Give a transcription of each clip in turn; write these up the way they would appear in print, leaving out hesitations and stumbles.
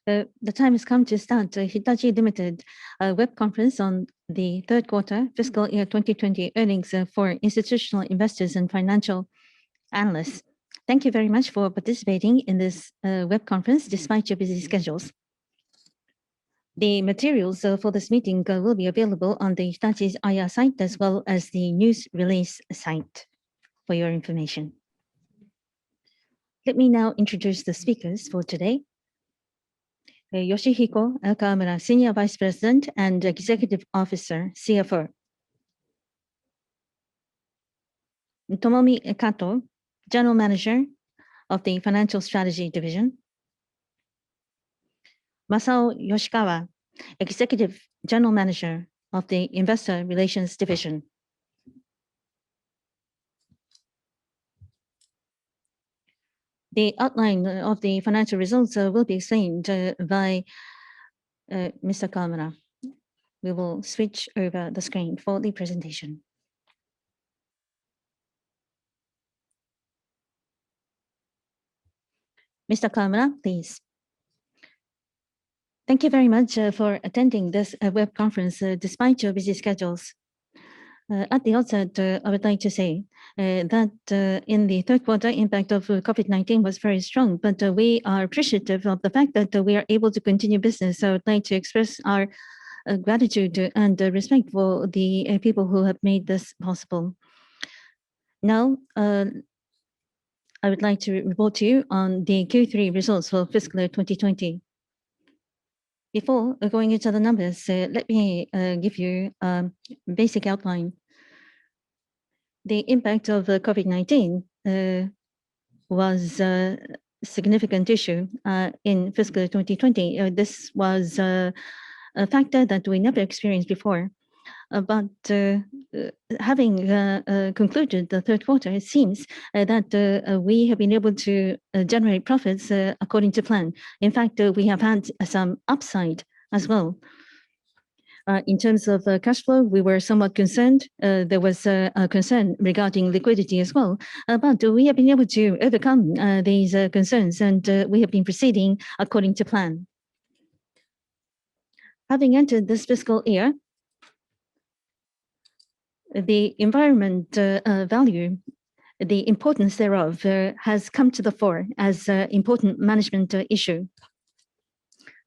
The time has come to start Hitachi Limited web conference on the third quarter fiscal year 2020 earnings for institutional investors and financial analysts. Thank you very much for participating in this web conference despite your busy schedules. The materials for this meeting will be available on the Hitachi's IR site as well as the news release site for your information. Let me now introduce the speakers for today. Yoshihiko Kawamura, Senior Vice President and Executive Officer, CFO. Tomomi Kato, General Manager of the Financial Strategy Division. Masao Yoshikawa, Executive General Manager of the Investor Relations Division. The outline of the financial results will be explained by Mr. Kawamura. We will switch over the screen for the presentation. Mr. Kawamura, please. Thank you very much for attending this web conference despite your busy schedules. At the outset, I would like to say that in the third quarter, impact of COVID-19 was very strong, but we are appreciative of the fact that we are able to continue business. So I would like to express our gratitude and respect for the people who have made this possible. Now, I would like to report to you on the Q3 results for fiscal year 2020. Before going into the numbers, let me give you a basic outline. The impact of COVID-19 was a significant issue in fiscal 2020. This was a factor that we never experienced before. But having concluded the third quarter, it seems that we have been able to generate profits according to plan. In fact, we have had some upside as well. In terms of cash flow, we were somewhat concerned. There was a concern regarding liquidity as well. But we have been able to overcome these concerns, and we have been proceeding according to plan. Having entered this fiscal year, the environment value, the importance thereof has come to the fore as an important management issue.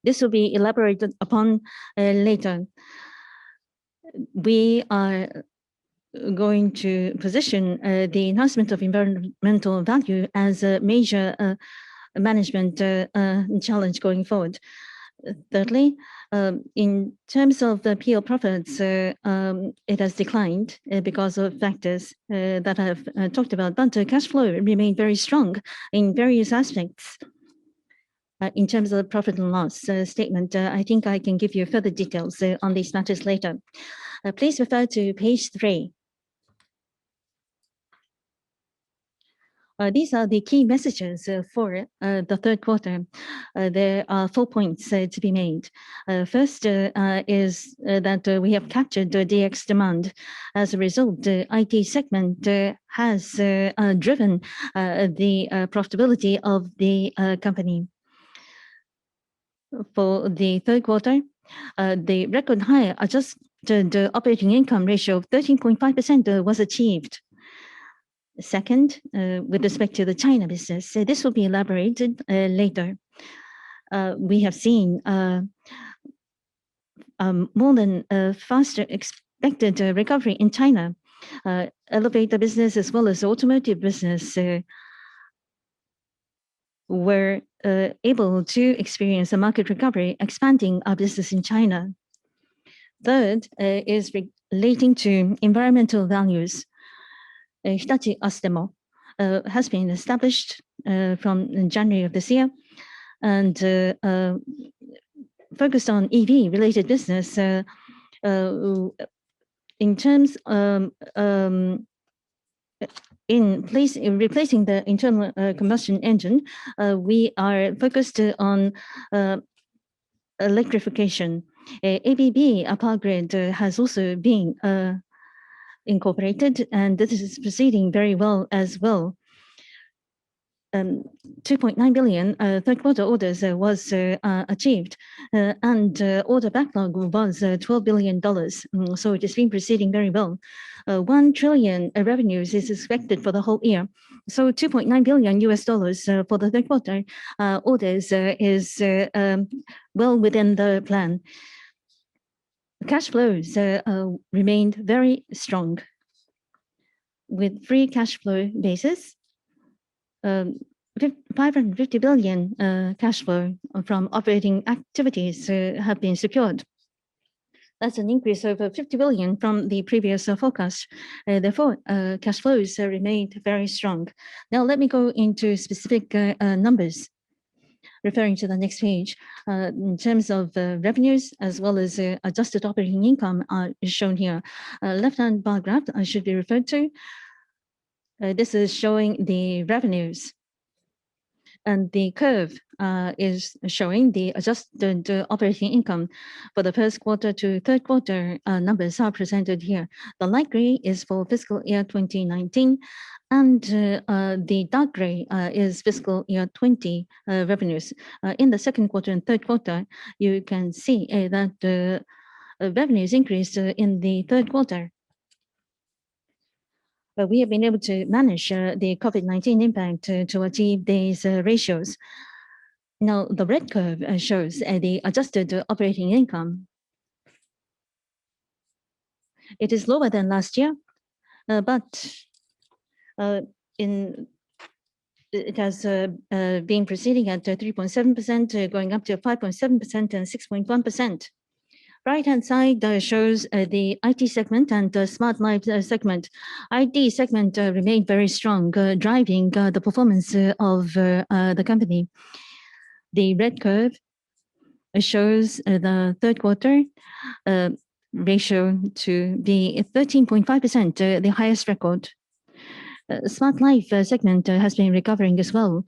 This will be elaborated upon later. We are going to position the enhancement of environmental value as a major management challenge going forward. Thirdly, in terms of the PL profits, it has declined because of factors that I have talked about, but cash flow remained very strong in various aspects. In terms of the profit and loss statement, I think I can give you further details on these matters later. Please refer to page 3. These are the key messages for the third quarter. There are 4 points to be made. First is that we have captured the DX demand. As a result, the IT segment has driven the profitability of the company. For the third quarter, the record high adjusted operating income ratio of 13.5% was achieved. Second, with respect to the China business, this will be elaborated later. We have seen more than faster expected recovery in China. Elevator business as well as automotive business were able to experience a market recovery, expanding our business in China. Third is relating to environmental values. Hitachi Astemo has been established from January of this year and focused on EV-related business. In terms in replacing the internal combustion engine, we are focused on electrification. ABB power grid has also been incorporated, and this is proceeding very well as well. 2.9 billion third quarter orders was achieved, and order backlog was $12 billion. So it has been proceeding very well. 1 trillion revenues is expected for the whole year. So $2.9 billion for the third quarter orders is well within the plan. Cash flows remained very strong with free cash flow basis. 550 billion cash flow from operating activities have been secured. That's an increase of 50 billion from the previous forecast. Therefore, cash flows remained very strong. Now let me go into specific numbers. Referring to the next page, in terms of revenues as well as adjusted operating income is shown here. Left-hand bar graph should be referred to. This is showing the revenues. And the curve is showing the adjusted operating income for the first quarter to third quarter. Numbers are presented here. The light gray is for fiscal year 2019, and the dark gray is fiscal year 20 revenues. In the second quarter and third quarter, you can see that revenues increased in the third quarter. We have been able to manage the COVID-19 impact to achieve these ratios. Now, the red curve shows the adjusted operating income. It is lower than last year, but it has been proceeding at 3.7%, going up to 5.7% and 6.1%. Right-hand side shows the IT segment and the Smart Life segment. IT segment remained very strong, driving the performance of the company. The red curve shows the third quarter ratio to be 13.5%, the highest record. Smart Life segment has been recovering as well.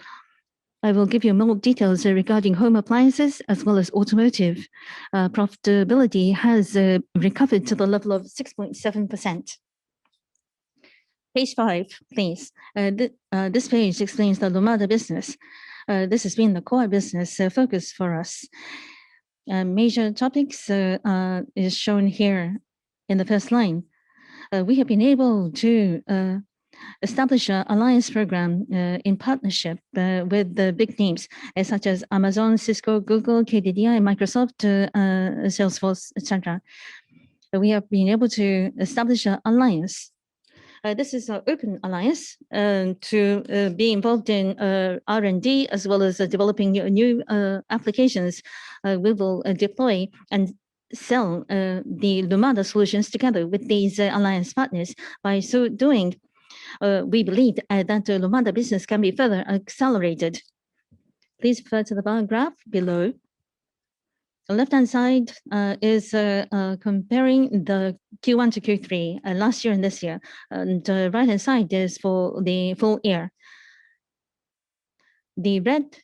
I will give you more details regarding home appliances as well as automotive. Profitability has recovered to the level of 6.7%. Page 5, please. This page explains the Lumada business. This has been the core business focus for us. Major topics is shown here in the first line. We have been able to establish an alliance program in partnership with the big names such as Amazon, Cisco, Google, KDDI, Microsoft, Salesforce, etc. We have been able to establish an alliance. This is an open alliance to be involved in R&D as well as developing new applications. We will deploy and sell the Lumada solutions together with these alliance partners. By so doing, we believe that the Lumada business can be further accelerated. Please refer to the bar graph below. The left-hand side is comparing the Q1 to Q3 last year and this year. And the right-hand side is for the full year. The red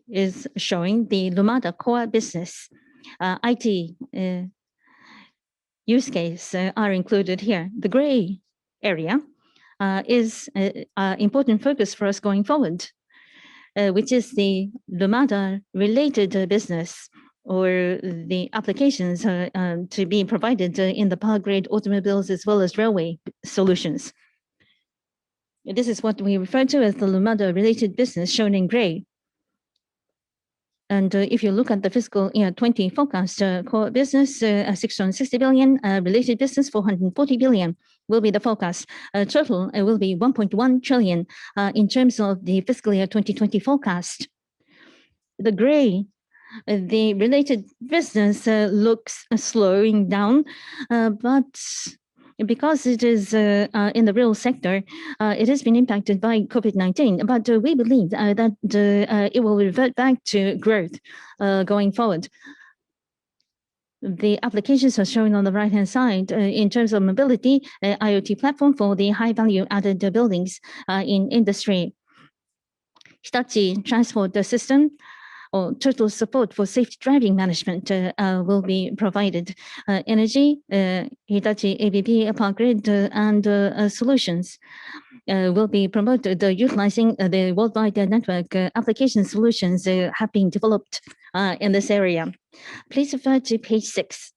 is showing the Lumada core business. IT use case are included here. The gray area is an important focus for us going forward, which is the Lumada related business or the applications to be provided in the power grid automobiles as well as railway solutions. This is what we refer to as the Lumada related business shown in gray. And if you look at the fiscal year 20 forecast, core business 660 billion, related business 440 billion will be the forecast. Total will be 1.1 trillion in terms of the fiscal year 2020 forecast. The gray, the related business looks slowing down, but because it is in the real sector, it has been impacted by COVID-19. But we believe that it will revert back to growth going forward. The applications are shown on the right-hand side. In terms of mobility, IoT platform for the high-value added buildings in industry. Hitachi transport system or total support for safe driving management will be provided. Energy, Hitachi ABB, power grid, and solutions. will be promoted utilizing the worldwide network application solutions have been developed in this area. Please refer to page 6.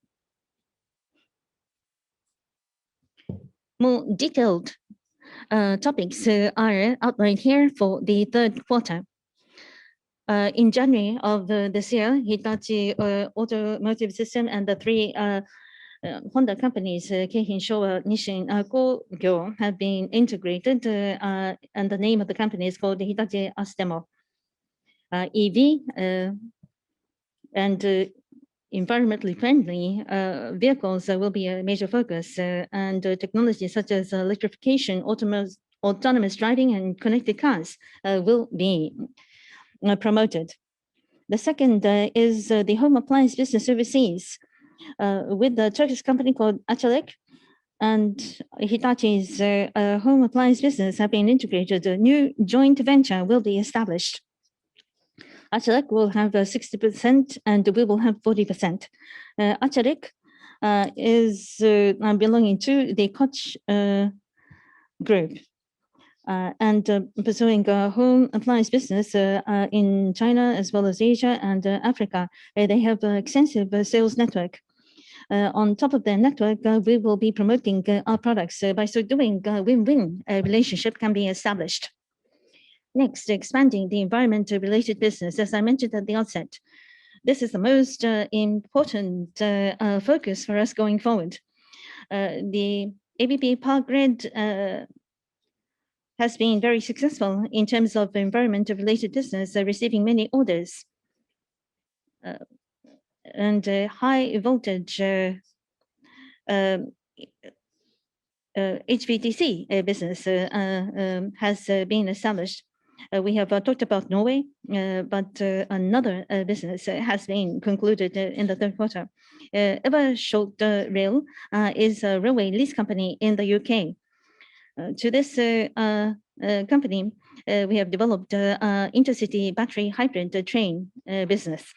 More detailed topics are outlined here for the third quarter. In January of this year, Hitachi Automotive System and the three Honda companies, Keihin, Showa, Nissin, Kogyo, have been integrated, and the name of the company is called Hitachi Astemo. EV and environmentally friendly vehicles will be a major focus, and technologies such as electrification, autonomous driving, and connected cars will be promoted. The second is the home appliance business overseas. With the Turkish company called Arçelik and Hitachi's home appliance business have been integrated, a new joint venture will be established. Arçelik will have 60% and we will have 40%. Arçelik is belonging to the Koç group and pursuing a home appliance business in China as well as Asia and Africa. They have an extensive sales network. On top of their network, we will be promoting our products. By so doing, win-win relationship can be established. Next, expanding the environment-related business. As I mentioned at the outset, this is the most important focus for us going forward. The ABB Power Grid has been very successful in terms of environment-related business, receiving many orders. And high voltage HVDC business has been established. We have talked about Norway, but another business has been concluded in the third quarter. Eversholt Rail is a railway lease company in the UK. To this company, we have developed intercity battery hybrid train business.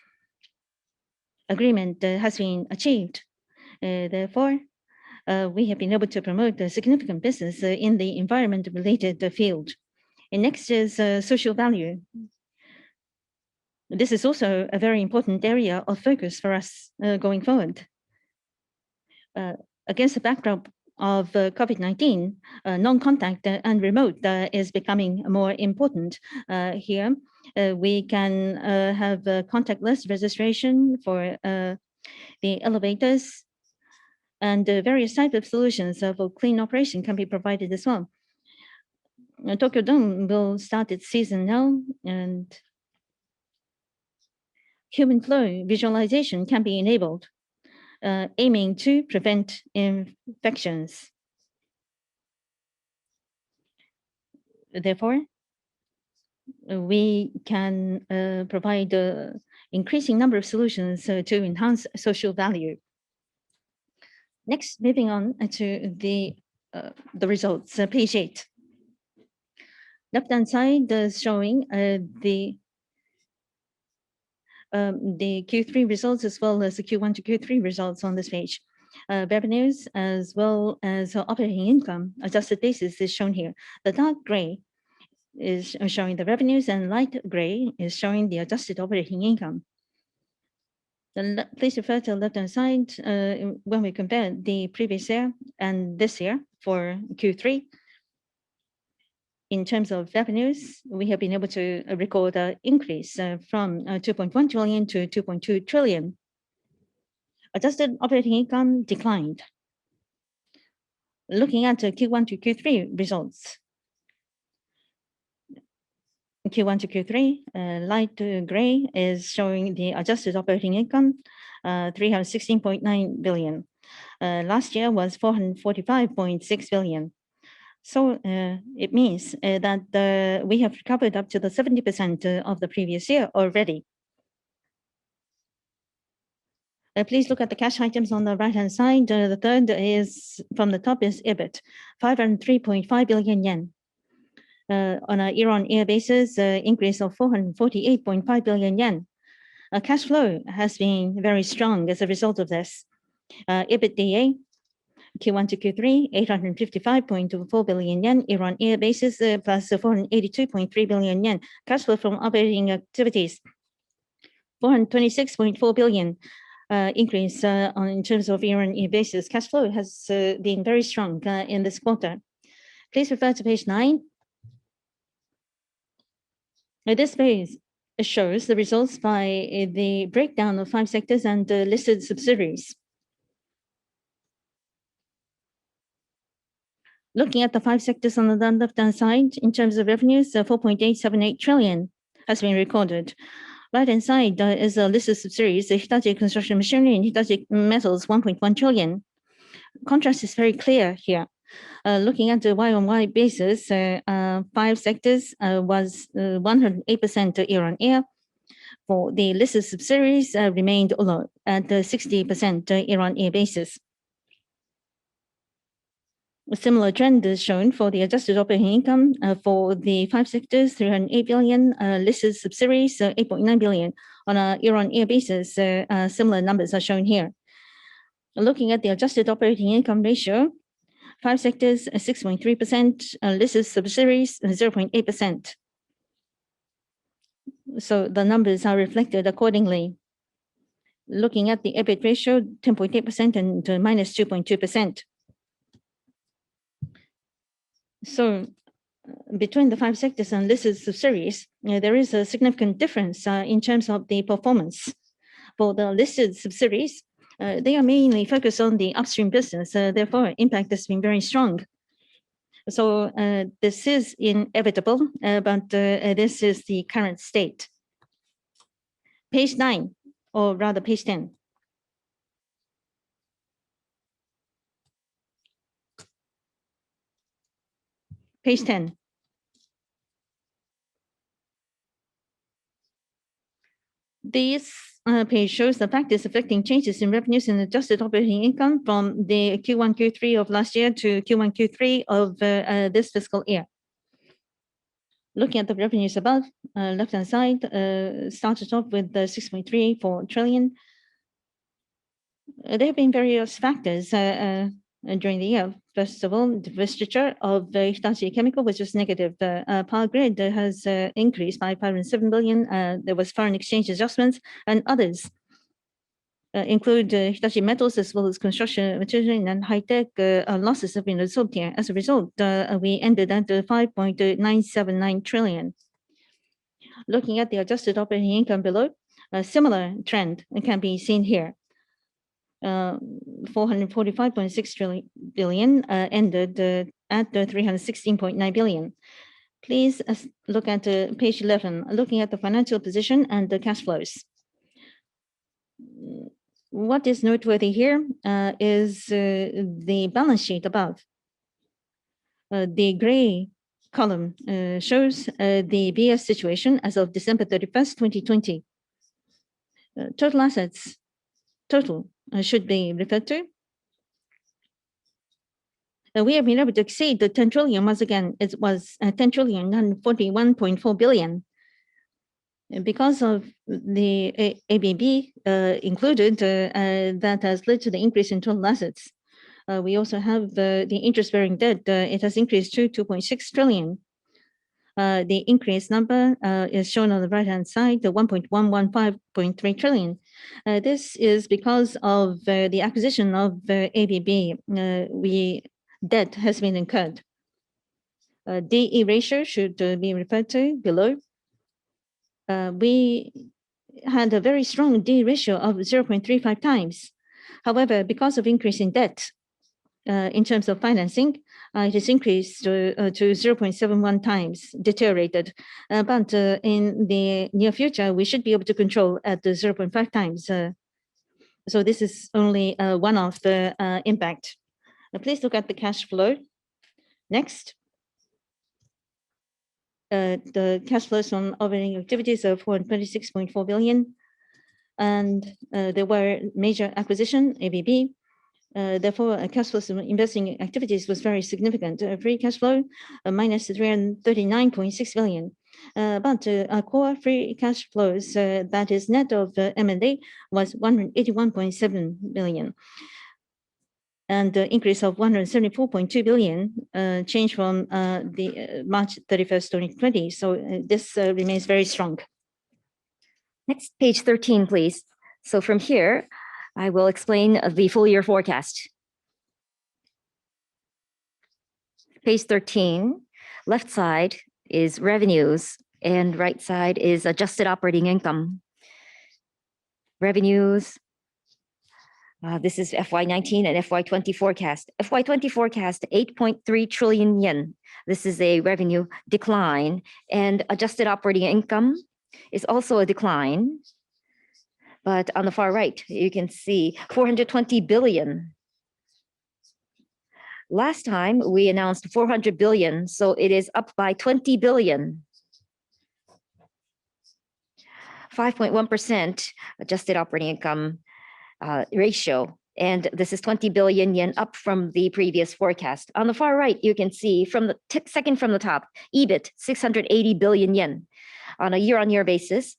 Agreement has been achieved. Therefore, we have been able to promote a significant business in the environment-related field. And next is social value. This is also a very important area of focus for us going forward. Against the backdrop of COVID-19, non-contact and remote is becoming more important. Here, we can have contactless registration for the elevators, and various types of solutions for clean operation can be provided as well. Tokyo Dome will start its season now, and human flow visualization can be enabled, aiming to prevent infections. Therefore, we can provide an increasing number of solutions to enhance social value. Next, moving on to the results, page 8. Left-hand side is showing the Q3 results as well as the Q1 to Q3 results on this page. Revenues as well as operating income adjusted basis is shown here. The dark gray is showing the revenues and light gray is showing the adjusted operating income. Please refer to the left-hand side when we compare the previous year and this year for Q3. In terms of revenues, we have been able to record an increase from 2.1 trillion to 2.2 trillion. Adjusted operating income declined. Looking at Q1 to Q3 results. Q1 to Q3, light gray is showing the adjusted operating income, 316.9 billion. Last year was 445.6 billion. So it means that we have recovered up to the 70% of the previous year already. Please look at the cash items on the right-hand side. The third is from the top is EBIT, 503.5 billion yen. On a year-on-year basis, increase of 448.5 billion yen. Cash flow has been very strong as a result of this. EBITDA Q1 to Q3, 855.4 billion yen, year-on-year basis, plus 482.3 billion yen. Cash flow from operating activities, 426.4 billion increase in terms of year-on-year basis. Cash flow has been very strong in this quarter. Please refer to page 9. This page shows the results by the breakdown of 5 sectors and listed subsidiaries. Looking at the 5 sectors on the left-hand side, in terms of revenues, 4.878 trillion has been recorded. Right-hand side is a listed subsidiaries, Hitachi Construction Machinery and Hitachi Metals, 1.1 trillion. Contrast is very clear here. Looking at the Y-on-Y basis, 5 sectors was 108% year-on-year. For the listed subsidiaries, remained low at 60% year-on-year basis. A similar trend is shown for the adjusted operating income for the 5 sectors, 308 billion, listed subsidiaries, 8.9 billion. On a year-on-year basis, similar numbers are shown here. Looking at the adjusted operating income ratio, 5 sectors, 6.3%, listed subsidiaries, 0.8%. So the numbers are reflected accordingly. Looking at the EBIT ratio, 10.8% and minus 2.2%. So between the 5 sectors and listed subsidiaries, there is a significant difference in terms of the performance. For the listed subsidiaries, they are mainly focused on the upstream business, therefore impact has been very strong. So this is inevitable, but this is the current state. Page 9, or rather page 10. Page 10. This page shows the factors affecting changes in revenues and adjusted operating income from the Q1, Q3 of last year to Q1, Q3 of this fiscal year. Looking at the revenues above, left-hand side, started off with 6.34 trillion. There have been various factors during the year. First of all, divestiture of Hitachi Chemical, which was negative. Power grid has increased by 507 billion. There was foreign exchange adjustments, and others include Hitachi Metals as well as construction material and high-tech. Losses have been absorbed here. As a result, we ended at 5.979 trillion. Looking at the adjusted operating income below, a similar trend can be seen here. 445.6 billion ended at 316.9 billion. Please look at page 11, looking at the financial position and the cash flows. What is noteworthy here is the balance sheet above. The gray column shows the BS situation as of December 31st, 2020. Total assets, total should be referred to. We have been able to exceed the 10 trillion once again. It was 10 trillion and 41.4 billion. Because of the ABB included, that has led to the increase in total assets. We also have the interest-bearing debt. It has increased to 2.6 trillion. The increase number is shown on the right-hand side, the 1.115.3 trillion. This is because of the acquisition of ABB. Debt has been incurred. DE ratio should be referred to below. We had a very strong D ratio of 0.35 times. However, because of increase in debt in terms of financing, it has increased to 0.71 times, deteriorated. But in the near future, we should be able to control at the 0.5 times. So this is only one of the impact. Please look at the cash flow. Next. The cash flows from operating activities of 426.4 billion. And there were major acquisition, ABB. Therefore, cash flows from investing activities was very significant. Free cash flow, minus 339.6 billion. But core free cash flows, that is net of M&A, was 181.7 billion. and the increase of 174.2 billion change from the March 31st, 2020. So this remains very strong. Next, page 13, please. So from here, I will explain the full year forecast. Page 13, left side is revenues and right side is adjusted operating income. Revenues, this is FY19 and FY20 forecast. FY20 forecast, 8.3 trillion yen. This is a revenue decline, and adjusted operating income is also a decline. But on the far right, you can see 420 billion. Last time we announced 400 billion, so it is up by 20 billion. 5.1% adjusted operating income ratio. And this is 20 billion yen up from the previous forecast. On the far right, you can see from the second from the top, EBIT 680 billion yen on a year-on-year basis,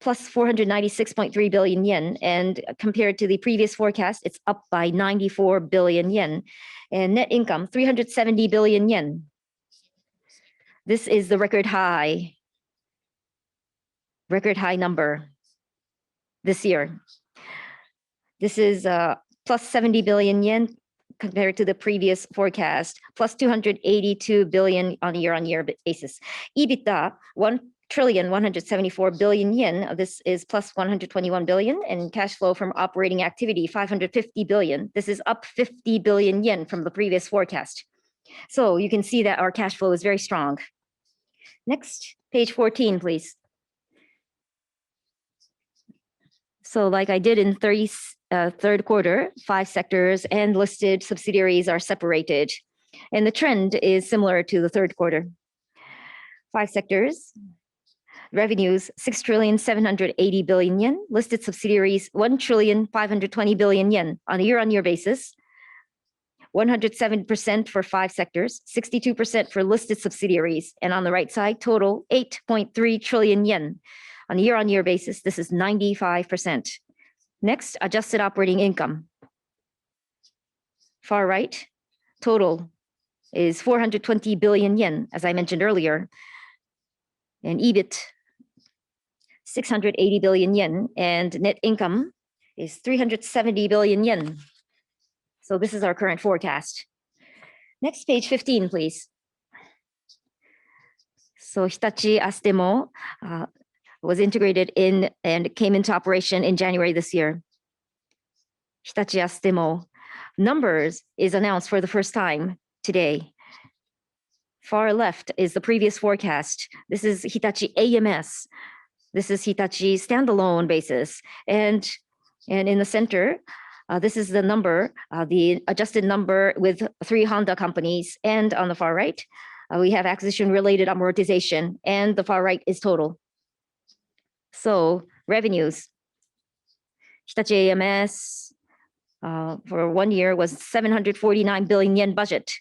plus 496.3 billion yen. And compared to the previous forecast, it's up by 94 billion yen. And net income, 370 billion yen. This is the record high number this year. This is plus 70 billion yen compared to the previous forecast, plus 282 billion on a year-on-year basis. EBITDA, 1,174 billion yen. This is plus 121 billion, and cash flow from operating activity, 550 billion. This is up 50 billion yen from the previous forecast. So you can see that our cash flow is very strong. Next, page 14, please. So like I did in third quarter, 5 sectors and listed subsidiaries are separated. And the trend is similar to the third quarter. 5 sectors, revenues, 6,780 billion yen, listed subsidiaries, 1,520 billion yen on a year-on-year basis. 107% for 5 sectors, 62% for listed subsidiaries. And on the right side, total 8.3 trillion yen. On a year-on-year basis, this is 95%. Next, adjusted operating income. Far right, total is 420 billion yen, as I mentioned earlier. And EBIT, 680 billion yen. And net income is 370 billion yen. So this is our current forecast. Next, page 15, please. So Hitachi Astemo was integrated in and came into operation in January this year. Hitachi Astemo numbers is announced for the first time today. Far left is the previous forecast. This is Hitachi AMS. This is Hitachi standalone basis. And in the center, this is the number, the adjusted number with 3 Honda companies. And on the far right, we have acquisition-related amortization. And the far right is total. So revenues, Hitachi AMS for 1 year was 749 billion yen budget.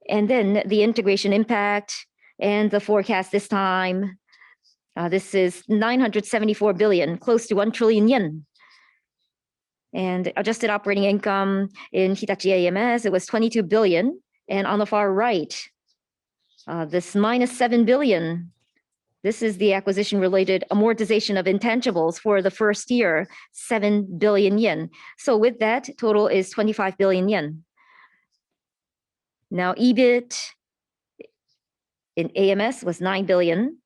And then the integration impact and the forecast this time, this is 974 billion, close to 1 trillion yen. And adjusted operating income in Hitachi AMS, it was 22 billion. And on the far right, this minus 7 billion. This is the acquisition-related amortization of intangibles for the first year, 7 billion yen. So with that, total is 25 billion yen. Now EBIT in AMS was 9 billion.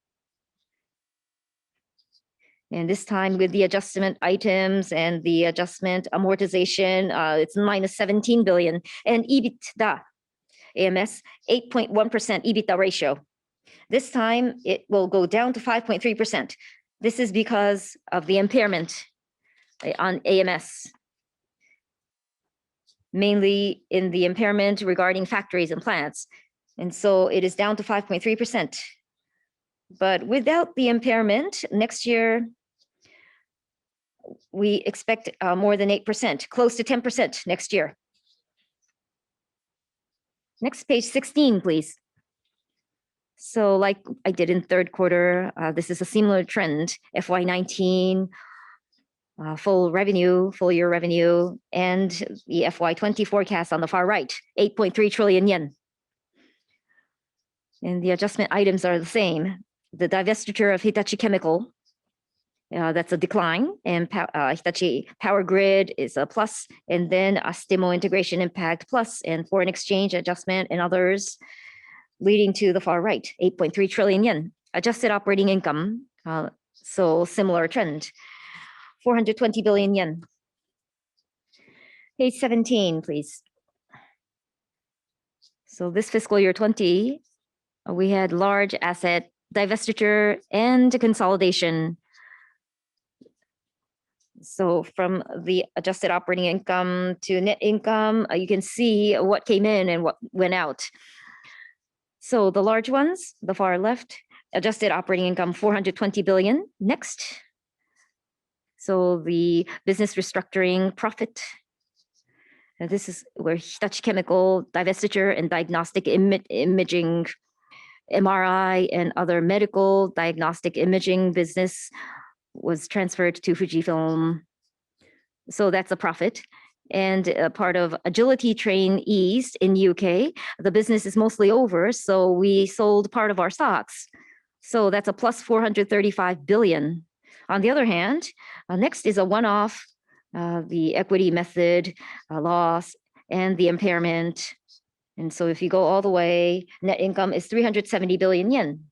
And this time with the adjustment items and the adjustment amortization, it's minus 17 billion. And EBITDA, AMS, 8.1% EBITDA ratio. This time, it will go down to 5.3%. This is because of the impairment on AMS, mainly in the impairment regarding factories and plants. And so it is down to 5.3%. But without the impairment, next year, we expect more than 8%, close to 10% next year. Next, page 16, please. So like I did in third quarter, this is a similar trend. FY19 full year revenue, and the FY20 forecast on the far right, 8.3 trillion yen. And the adjustment items are the same. The divestiture of Hitachi Chemical, that's a decline, and Hitachi Power Grid is a plus, and then Astemo integration impact plus, and foreign exchange adjustment and others, leading to the far right, 8.3 trillion yen. Adjusted operating income, so similar trend, 420 billion yen. Page 17, please. So this fiscal year 20, we had large asset divestiture and consolidation. So from the adjusted operating income to net income, you can see what came in and what went out. So the large ones, the far left, adjusted operating income 420 billion. Next. So the business restructuring profit. And this is where Hitachi Chemical divestiture and diagnostic imaging, MRI and other medical diagnostic imaging business was transferred to Fujifilm. So that's a profit. And part of Agility Train East in UK, the business is mostly over, so we sold part of our stocks. So that's a plus 435 billion. On the other hand, next is a one-off, the equity method loss and the impairment. And so if you go all the way, net income is 370 billion yen.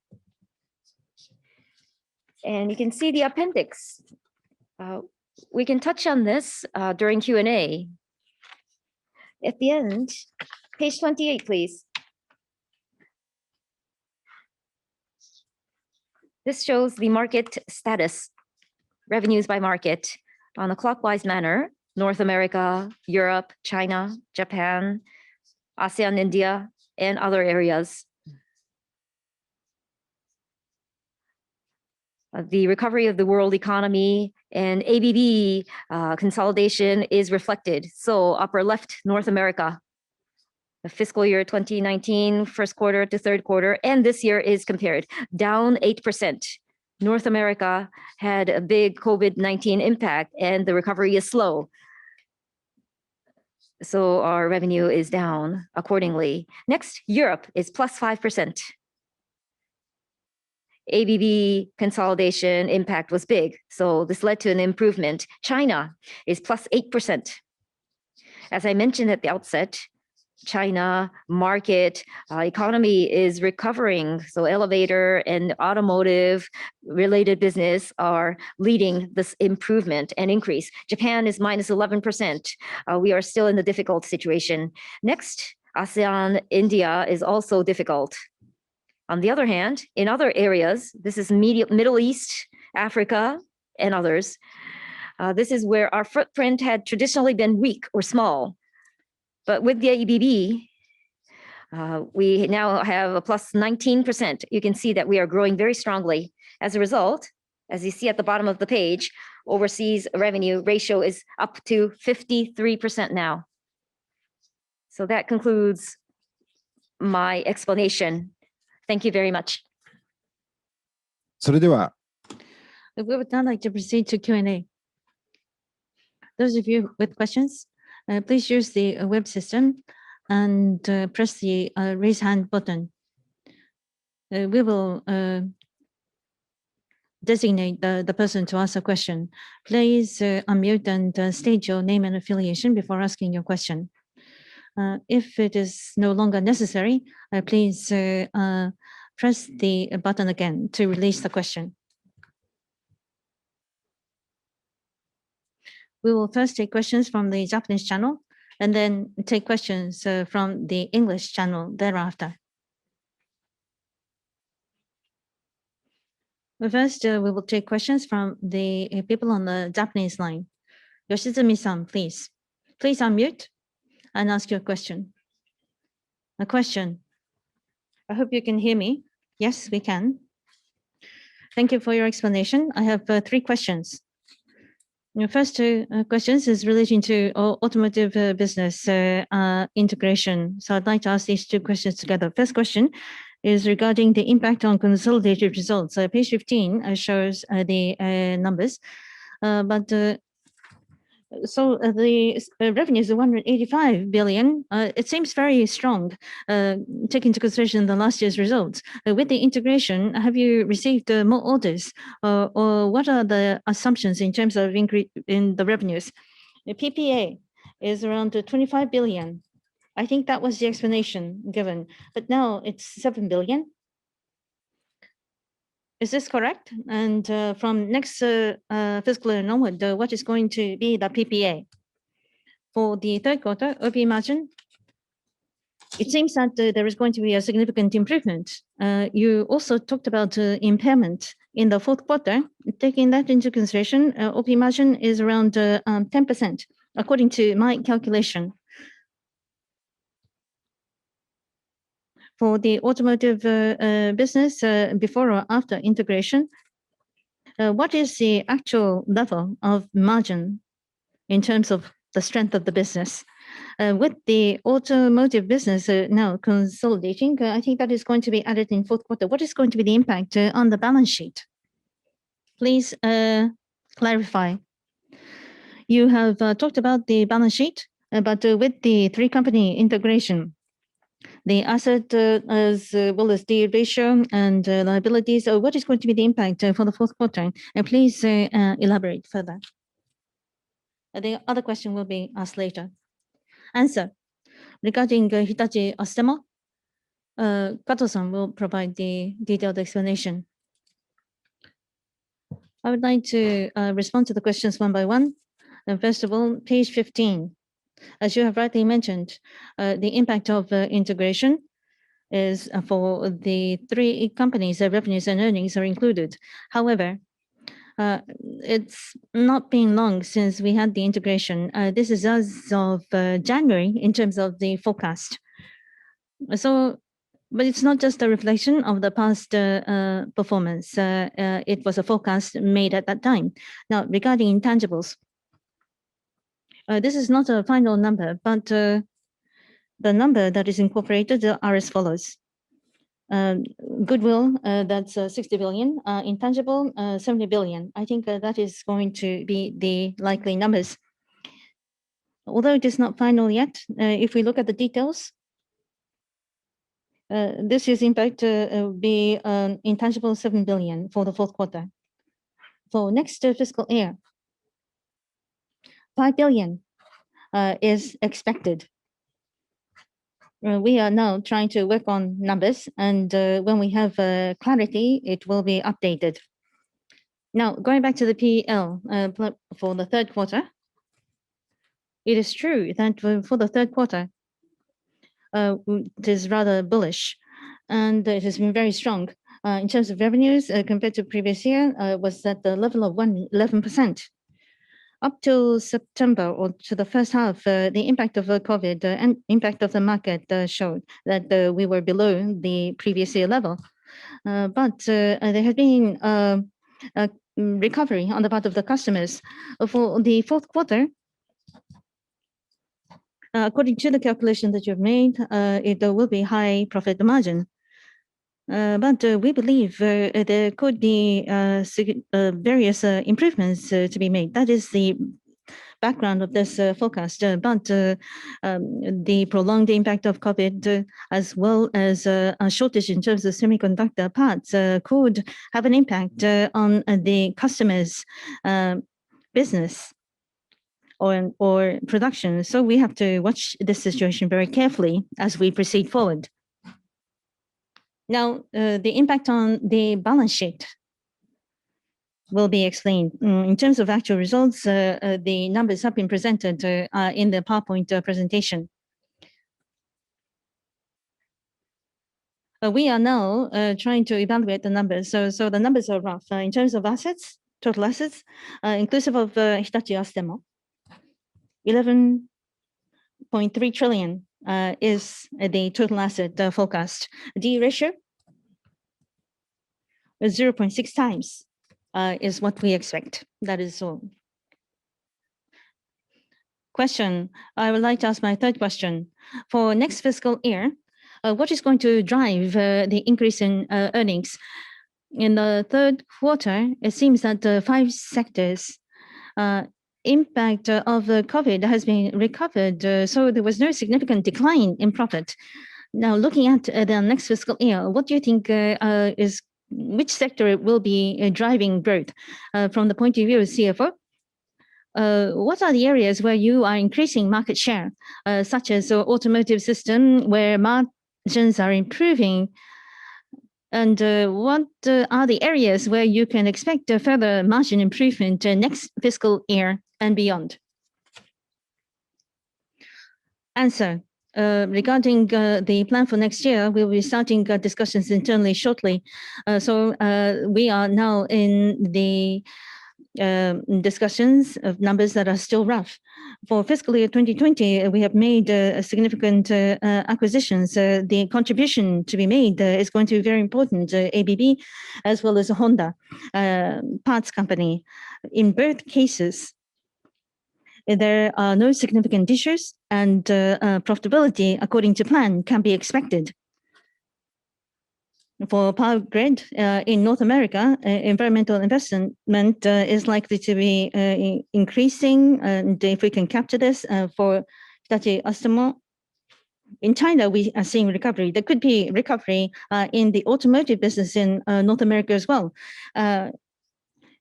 And you can see the appendix. We can touch on this during Q&A. At the end, page 28, please. This shows the market status, revenues by market on a clockwise manner, North America, Europe, China, Japan, ASEAN, India, and other areas. The recovery of the world economy and ABB consolidation is reflected. So upper left, North America, the fiscal year 2019, first quarter to third quarter, and this year is compared, down 8%. North America had a big COVID-19 impact and the recovery is slow. So our revenue is down accordingly. Next, Europe is plus 5%. ABB consolidation impact was big, so this led to an improvement. China is plus 8%. As I mentioned at the outset, China market economy is recovering, so elevator and automotive related business are leading this improvement and increase. Japan is minus 11%. We are still in a difficult situation. Next, ASEAN, India is also difficult. On the other hand, in other areas, this is Middle East, Africa, and others. This is where our footprint had traditionally been weak or small. But with the ABB, we now have a plus 19%. You can see that we are growing very strongly. As a result, as you see at the bottom of the page, overseas revenue ratio is up to 53% now. So that concludes my explanation. Thank you very much. それでは We would now like to proceed to Q&A. Those of you with questions, please use the web system and press the raise hand button. We will designate the person to ask a question. Please unmute and state your name and affiliation before asking your question. If it is no longer necessary, please press the button again to release the question. We will first take questions from the Japanese channel and then take questions from the English channel thereafter. First, we will take questions from the people on the Japanese line. Yoshizumi-san, please. Please unmute and ask your question. A question. I hope you can hear me. Yes, we can. Thank you for your explanation. I have 3 questions. Your first 2 questions is relating to automotive business integration. So I'd like to ask these 2 questions together. First question is regarding the impact on consolidated results. Page 15 shows the numbers, but So the revenue is 185 billion. It seems very strong, taking into consideration the last year's results. With the integration, have you received more orders, or what are the assumptions in terms of increase in the revenues? The PPA is around 25 billion. I think that was the explanation given, but now it's 7 billion. Is this correct? And from next fiscal year onward, what is going to be the PPA? For the third quarter, OP margin, it seems that there is going to be a significant improvement. You also talked about impairment in the fourth quarter. Taking that into consideration, OP margin is around 10%, according to my calculation. For the automotive business, before or after integration, what is the actual level of margin in terms of the strength of the business? With the automotive business now consolidating, I think that is going to be added in fourth quarter. What is going to be the impact on the balance sheet? Please clarify. You have talked about the balance sheet, but with the three company integration, the asset as well as the ratio and liabilities, what is going to be the impact for the fourth quarter? And please elaborate further. The other question will be asked later. Answer. Regarding Hitachi Astemo, Kato-san will provide the detailed explanation. I would like to respond to the questions one by one. First of all, page 15. As you have rightly mentioned, the impact of integration is for the three companies, revenues and earnings are included. However, it's not been long since we had the integration. This is as of January in terms of the forecast. But it's not just a reflection of the past performance. It was a forecast made at that time. Now, regarding intangibles, this is not a final number, but the number that is incorporated are as follows. Goodwill, that's 60 billion. Intangible, 70 billion. I think that is going to be the likely numbers. Although it is not final yet, if we look at the details, this year's impact will be intangible 7 billion for the fourth quarter. For next fiscal year, 5 billion is expected. We are now trying to work on numbers, and when we have clarity, it will be updated. Now, going back to the PL for the third quarter, it is true that for the third quarter, it is rather bullish, and it has been very strong. In terms of revenues, compared to previous year, was at the level of 11%. Up till September or to the first half, the impact of COVID and impact of the market showed that we were below the previous year level. But there has been a recovery on the part of the customers. For the fourth quarter, according to the calculation that you've made, it will be high profit margin. But we believe there could be various improvements to be made. That is the background of this forecast. But the prolonged impact of COVID, as well as a shortage in terms of semiconductor parts, could have an impact on the customers' business or production. So we have to watch this situation very carefully as we proceed forward. Now, the impact on the balance sheet will be explained. In terms of actual results, the numbers have been presented in the PowerPoint presentation. We are now trying to evaluate the numbers. So the numbers are rough. In terms of assets, total assets, inclusive of Hitachi Astemo, 11.3 trillion is the total asset forecast. D ratio, 0.6 times is what we expect. That is all. Question. I would like to ask my third question. For next fiscal year, what is going to drive the increase in earnings? In the third quarter, it seems that 5 sectors impact of the COVID has been recovered, so there was no significant decline in profit. Now, looking at the next fiscal year, what do you think is which sector will be driving growth? From the point of view of CFO, what are the areas where you are increasing market share, such as automotive system, where margins are improving? And what are the areas where you can expect a further margin improvement next fiscal year and beyond? Answer. Regarding the plan for next year, we'll be starting discussions internally shortly. So we are now in the discussions of numbers that are still rough. For fiscal year 2020, we have made significant acquisitions. The contribution to be made is going to be very important. ABB as well as Honda parts company. In both cases, there are no significant issues, and profitability according to plan can be expected. For power grid in North America, environmental investment is likely to be increasing, and if we can capture this for Hitachi Astemo. In China, we are seeing recovery. There could be recovery in the automotive business in North America as well.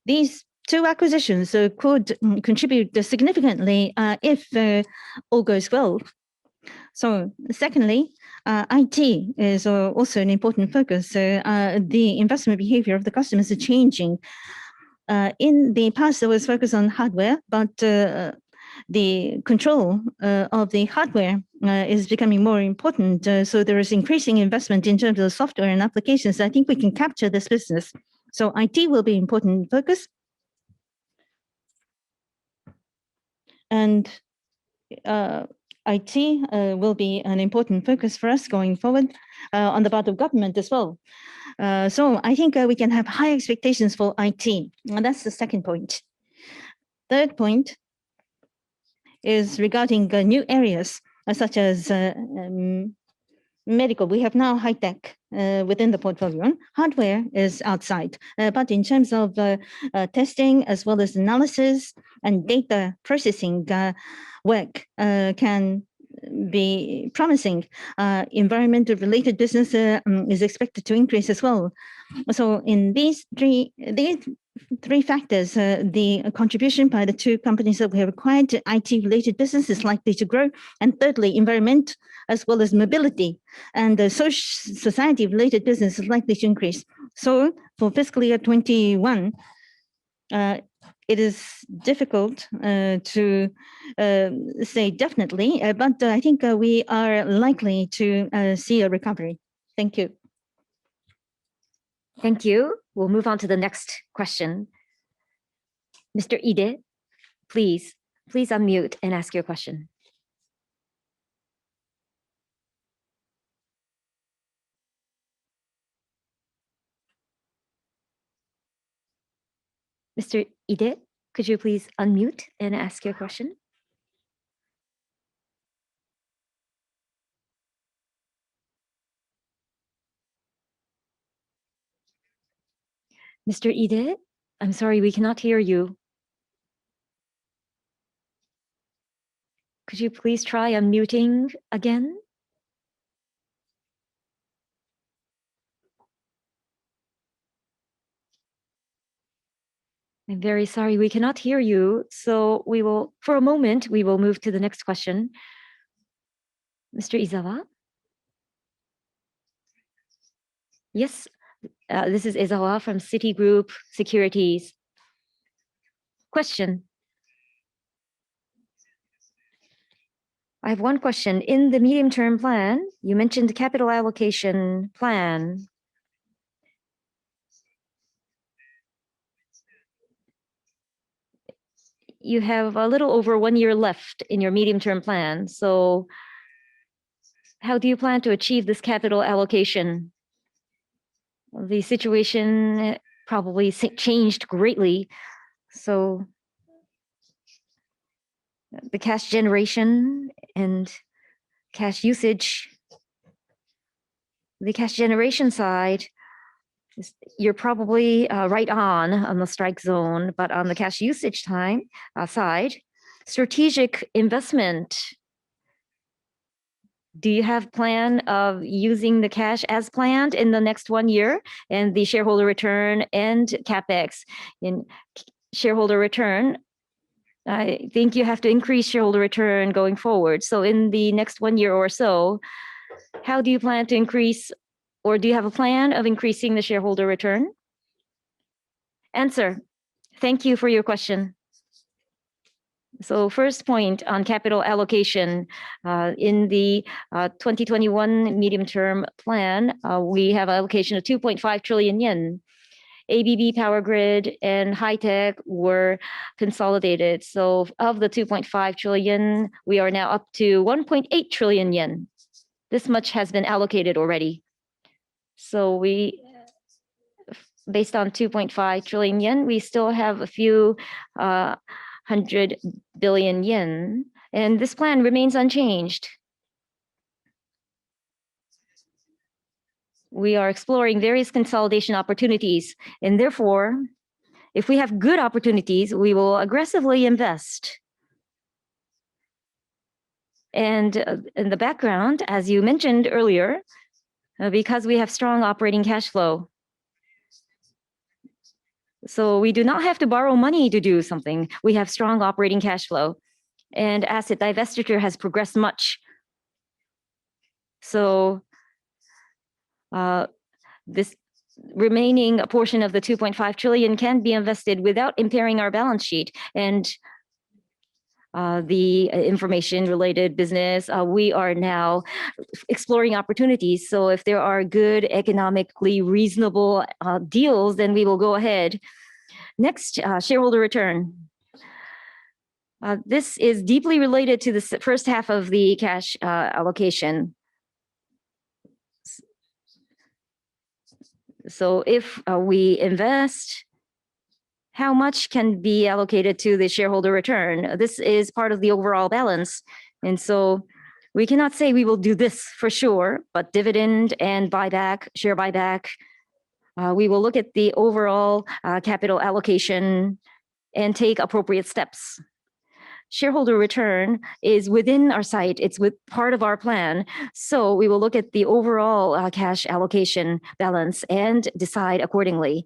These two acquisitions could contribute significantly if all goes well. So secondly, IT is also an important focus. The investment behavior of the customers is changing. In the past, there was focus on hardware, but the control of the hardware is becoming more important. So there is increasing investment in terms of software and applications. I think we can capture this business. So IT will be important focus. And IT will be an important focus for us going forward on the part of government as well. So I think we can have high expectations for IT. And that's the second point. Third point is regarding new areas such as medical. We have now high tech within the portfolio. Hardware is outside, but in terms of testing as well as analysis and data processing work can be promising. Environmental related business is expected to increase as well. So in these three factors, the contribution by the two companies that we have acquired to IT-related business is likely to grow. And thirdly, environment as well as mobility and the society-related business is likely to increase. So for fiscal year 21, it is difficult to say definitely, but I think we are likely to see a recovery. Thank you. Thank you. We'll move on to the next question. Mr. Ide, please unmute and ask your question. Mr. Ide, could you please unmute and ask your question? Mr. Ide, I'm sorry, we cannot hear you. Could you please try unmuting again? I'm very sorry, we cannot hear you. So we will, for a moment, we will move to the next question. Mr. Izawa? Yes, this is Izawa from Citigroup Securities. Question. I have one question. In the medium-term plan, you mentioned the capital allocation plan. You have a little over 1 year left in your medium-term plan. So how do you plan to achieve this capital allocation? The situation probably changed greatly. So the cash generation and cash usage, the cash generation side, You're probably right on the strike zone, but on the cash usage time side, strategic investment. Do you have plan of using the cash as planned in the next 1 year, and the shareholder return and capex? In shareholder return, I think you have to increase shareholder return going forward. So in the next 1 year or so, how do you plan to increase, or do you have a plan of increasing the shareholder return? Answer. Thank you for your question. So first point on capital allocation, in the 2021 medium-term plan, we have allocation of 2.5 trillion yen. ABB Power Grid and High Tech were consolidated. So of the 2.5 trillion, we are now up to 1.8 trillion yen. This much has been allocated already. So we, based on 2.5 trillion yen, we still have a few 100 billion yen, and this plan remains unchanged. We are exploring various consolidation opportunities, and therefore, if we have good opportunities, we will aggressively invest. And in the background, as you mentioned earlier, because we have strong operating cash flow, so we do not have to borrow money to do something. We have strong operating cash flow, and asset divestiture has progressed much. So this remaining portion of the 2.5 trillion can be invested without impairing our balance sheet. And the information related business, we are now exploring opportunities. So if there are good, economically reasonable deals, then we will go ahead. Next, shareholder return. This is deeply related to the first half of the cash allocation. So if we invest, how much can be allocated to the shareholder return? This is part of the overall balance. And so we cannot say we will do this for sure, but dividend and buyback, share buyback, we will look at the overall capital allocation and take appropriate steps. Shareholder return is within our sight. It's with part of our plan. So we will look at the overall cash allocation balance and decide accordingly.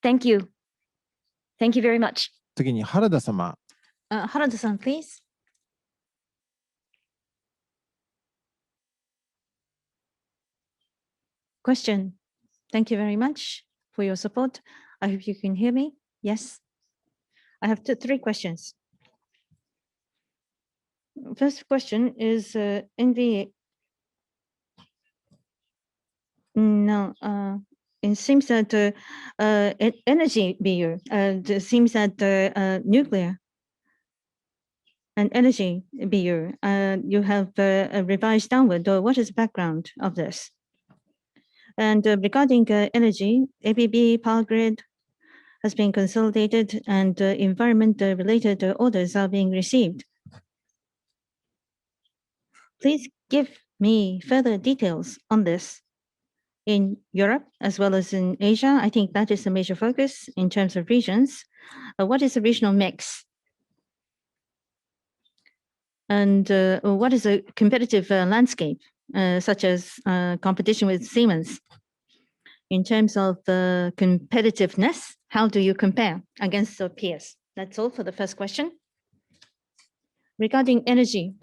Thank you. Thank you very much. 次に原田様。Harada-san, please. Question. Thank you very much for your support. I hope you can hear me. Yes. I have three questions. First question is in the it seems that energy BU, it seems that nuclear and energy BU, you have revised downward. What is the background of this? And regarding energy, ABB Power Grid has been consolidated and environment-related orders are being received. Please give me further details on this. In Europe as well as in Asia, I think that is the major focus in terms of regions. What is the regional mix? And what is a competitive landscape, such as competition with Siemens? In terms of the competitiveness, how do you compare against your peers? That's all for the first question. Regarding energy,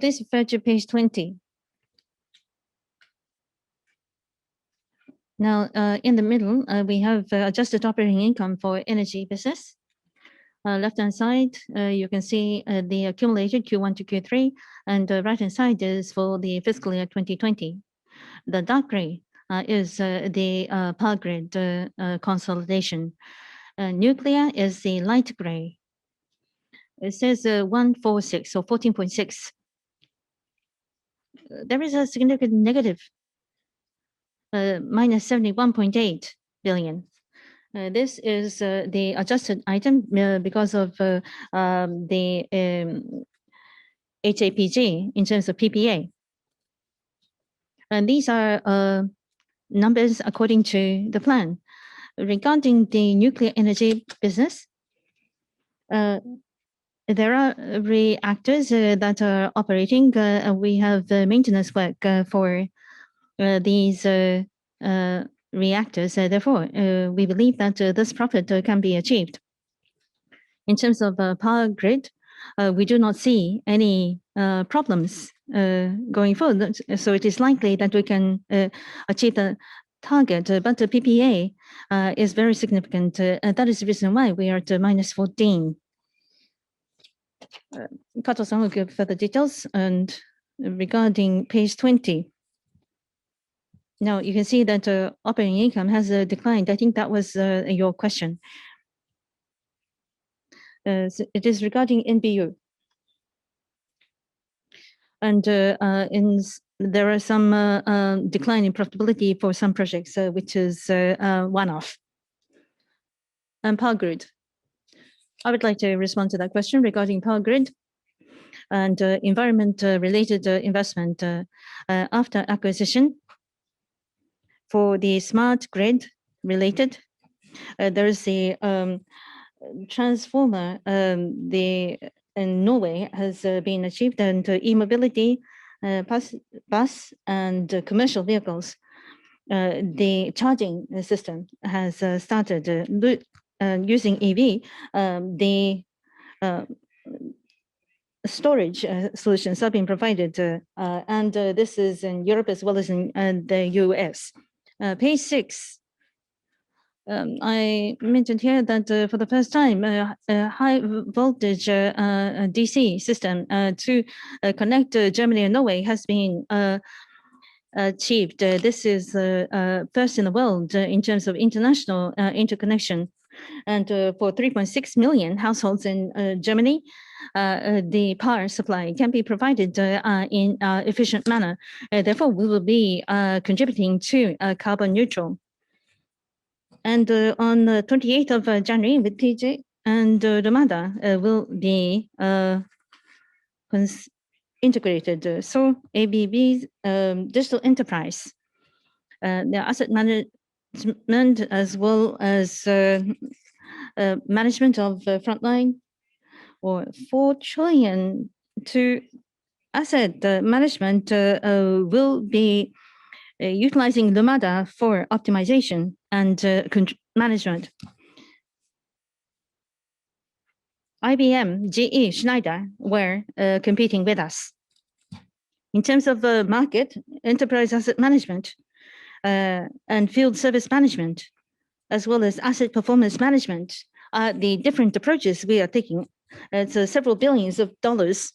please refer to page 20. Now, in the middle, we have adjusted operating income for energy business. Left-hand side, you can see the accumulated Q1 to Q3, and right-hand side is for the fiscal year 2020. The dark gray is the power grid consolidation. Nuclear is the light gray. It says 146, so 14.6. There is a significant negative, minus 71.8 billion. This is the adjusted item because of the HAPG in terms of PPA. And these are numbers according to the plan. Regarding the nuclear energy business, there are reactors that are operating. We have maintenance work for these reactors. Therefore, we believe that this profit can be achieved. In terms of power grid, we do not see any problems going forward. So it is likely that we can achieve the target, but the PPA is very significant. That is the reason why we are at -14. Kato-san will give further details. And regarding page 20, now you can see that operating income has declined. I think that was your question. So it is regarding NBU. And there are some decline in profitability for some projects, which is one-off. And power grid. I would like to respond to that question regarding power grid and environment-related investment after acquisition. For the smart grid related, there is a transformer in Norway has been achieved, and e-mobility, bus and commercial vehicles, the charging system has started using EV. The storage solutions have been provided, and this is in Europe as well as in the US. Page 6. I mentioned here that for the first time, a high voltage DC system to connect Germany and Norway has been achieved. This is first in the world in terms of international interconnection. And for 3.6 million households in Germany, the power supply can be provided in an efficient manner. Therefore, we will be contributing to carbon neutral. And on the 28th of January, with TJ and Lumada will be integrated. So ABB's digital enterprise, the asset management as well as management of frontline, or 4 trillion to asset management will be utilizing Lumada for optimization and management. IBM, GE, Schneider were competing with us. In terms of the market, enterprise asset management and field service management, as well as asset performance management, are the different approaches we are taking. It's several billions of dollars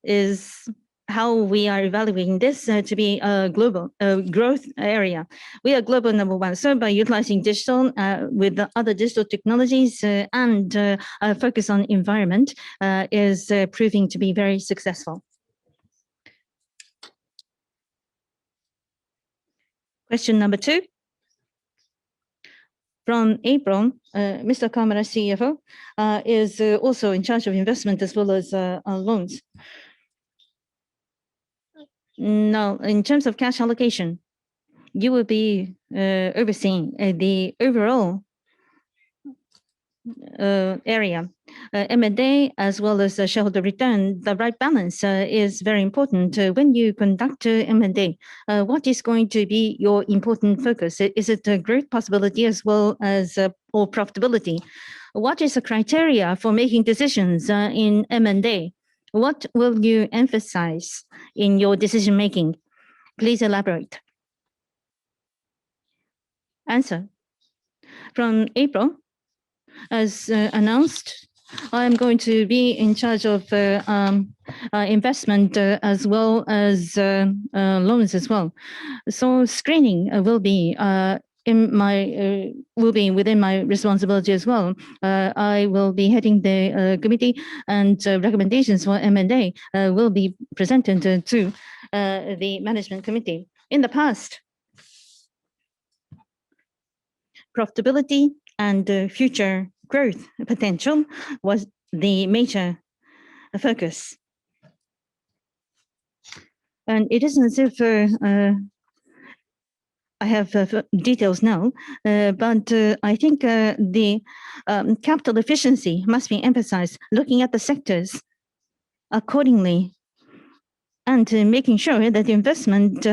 is how we are evaluating this to be a global growth area. We are global number one. So by utilizing digital with the other digital technologies and focus on environment is proving to be very successful. Question number 2. From April, Mr. Kamara, CFO, is also in charge of investment as well as loans. Now, in terms of cash allocation, you will be overseeing the overall area. M&A as well as shareholder return, the right balance is very important. When you conduct M&A, what is going to be your important focus? Is it a growth possibility as well as or profitability? What is the criteria for making decisions in M&A? What will you emphasize in your decision making? Please elaborate. Answer. From April, as announced, I'm going to be in charge of investment as well as loans as well. So screening will be within my responsibility as well. I will be heading the committee, and recommendations for M&A will be presented to the management committee. In the past, profitability and future growth potential was the major focus. And it isn't as if I have details now, but I think the capital efficiency must be emphasized, looking at the sectors accordingly, and making sure that the investment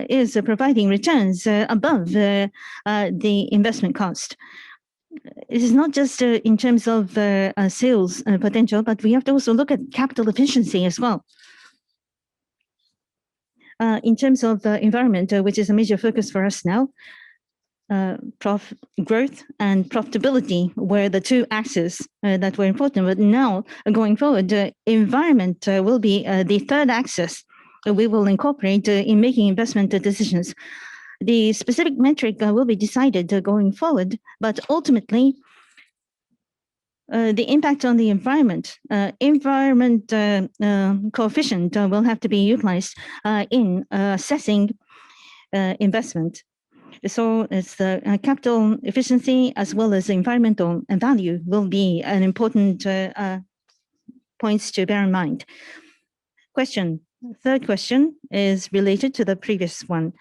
is providing returns above the investment cost. It is not just in terms of sales potential, but we have to also look at capital efficiency as well. In terms of the environment, which is a major focus for us now, growth and profitability were the two axes that were important. But now, going forward, environment will be the third axis we will incorporate in making investment decisions. The specific metric will be decided going forward, but ultimately, the impact on the environment coefficient will have to be utilized in assessing investment. So it's the capital efficiency as well as environmental value will be an important points to bear in mind. Third question is related to the previous one.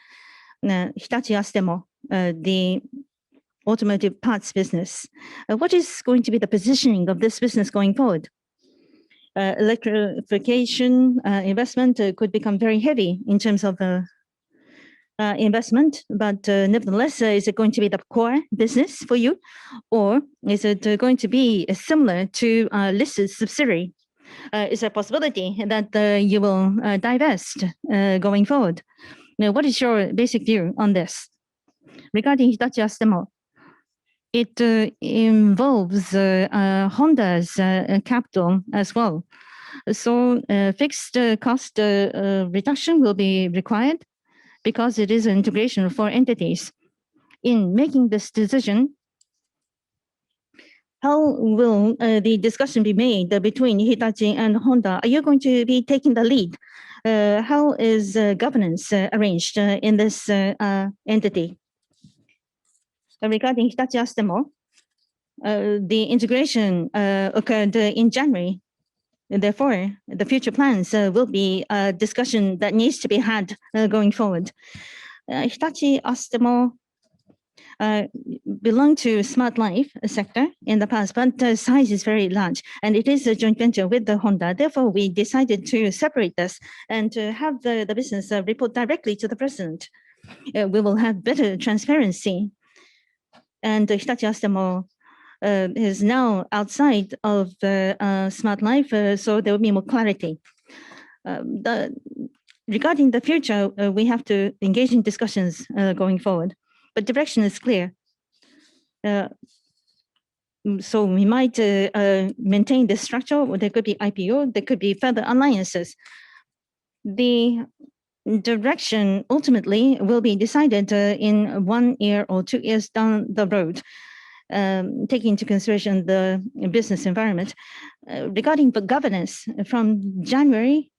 Hitachi Astemo, the automotive parts business. What is going to be the positioning of this business going forward? Electrification investment could become very heavy in terms of investment, but nevertheless, is it going to be the core business for you, or is it going to be similar to listed subsidiary? Is there a possibility that you will divest going forward? Now, what is your basic view on this? Regarding Hitachi Astemo, it involves Honda's capital as well. So fixed cost reduction will be required because it is an integration of four entities. In making this decision, how will the discussion be made between Hitachi and Honda? Are you going to be taking the lead? How is governance arranged in this entity? Regarding Hitachi Astemo, the integration occurred in January. Therefore, the future plans will be a discussion that needs to be had going forward. Hitachi Astemo belonged to Smart Life sector in the past, but the size is very large, and it is a joint venture with the Honda. Therefore, we decided to separate this and to have the business report directly to the president. We will have better transparency. And Hitachi Astemo is now outside of the Smart Life, so there will be more clarity. Regarding the future, we have to engage in discussions going forward, but direction is clear. So we might maintain this structure, or there could be IPO, there could be further alliances. The direction ultimately will be decided in 1 year or 2 years down the road, taking into consideration the business environment. Regarding the governance, from January,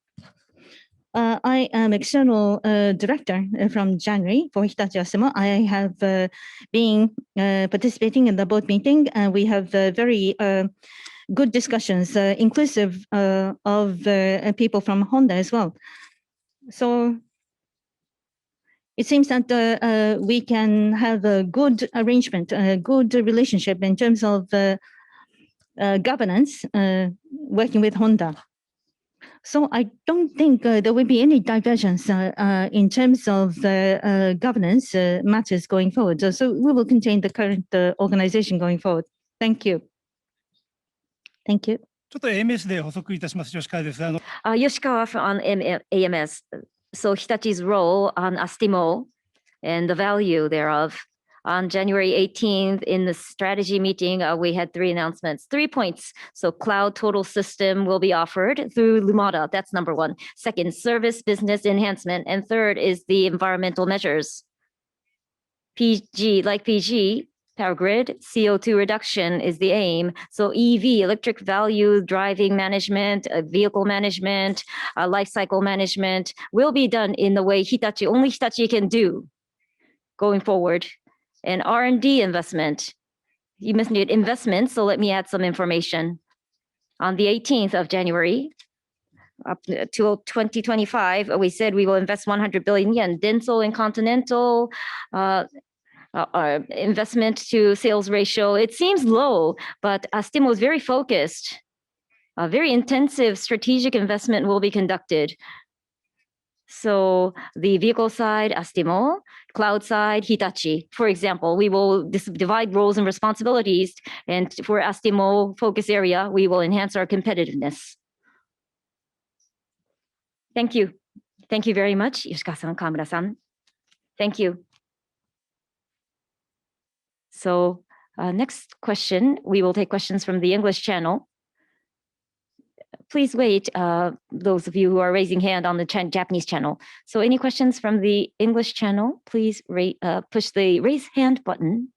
I am external director from January for Hitachi Astemo. I have been participating in the board meeting, and we have very good discussions, inclusive of people from Honda as well. So it seems that we can have a good arrangement, a good relationship in terms of governance, working with Honda. So I don't think there will be any divergence in terms of the governance matters going forward. So we will contain the current organization going forward. Thank you. Thank you. ちょっと AMS で補足いたします。吉川です。Yoshikawa on AMS. So Hitachi's role on Astemo and the value thereof. On January 18th, in the strategy meeting, we had 3 announcements, 3 points. So cloud total system will be offered through Lumada. That's number 1. Second, service business enhancement. And third is the environmental measures. PG, like PG, power grid, CO2 reduction is the aim. So EV, electric value, driving management, vehicle management, life cycle management will be done in the way only Hitachi can do going forward. And R&D investment, you must need investment, so let me add some information. On the 18th of January, Up to 2025, we said we will invest 100 billion yen. Denso and Continental investment to sales ratio, it seems low, but Astemo is very focused. A very intensive strategic investment will be conducted. So the vehicle side, Astemo, cloud side, Hitachi. For example, we will divide roles and responsibilities, and for Astemo focus area, we will enhance our competitiveness. Thank you. Thank you very much, Yoshikawa-san, Kamura-san. Thank you. So next question, we will take questions from the English channel. Please wait, those of you who are raising hand on the Japanese channel. So any questions from the English channel, please push the raise hand button.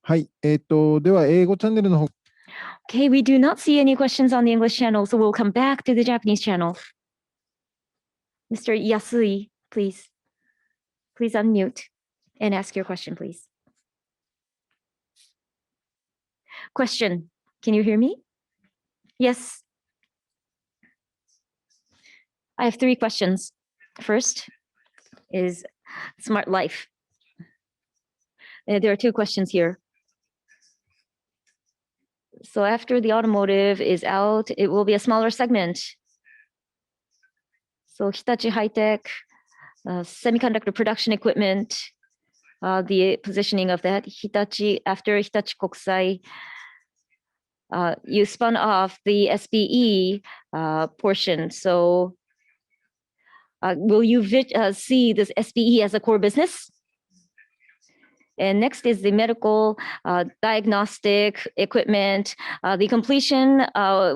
はい。では、英語チャンネルの方。Okay, we do not see any questions on the English channel, so we'll come back to the Japanese channel. Mr. Yasui, please. Please unmute and ask your question, please. Question, can you hear me? Yes. I have 3 questions. First is Smart Life. There are 2 questions here. So after the automotive is out, it will be a smaller segment. So Hitachi High-Tech, semiconductor production equipment, the positioning of that. Hitachi, after Hitachi Kokusai, you spun off the SPE portion. So will you see this SPE as a core business? And next is the medical diagnostic equipment. The completion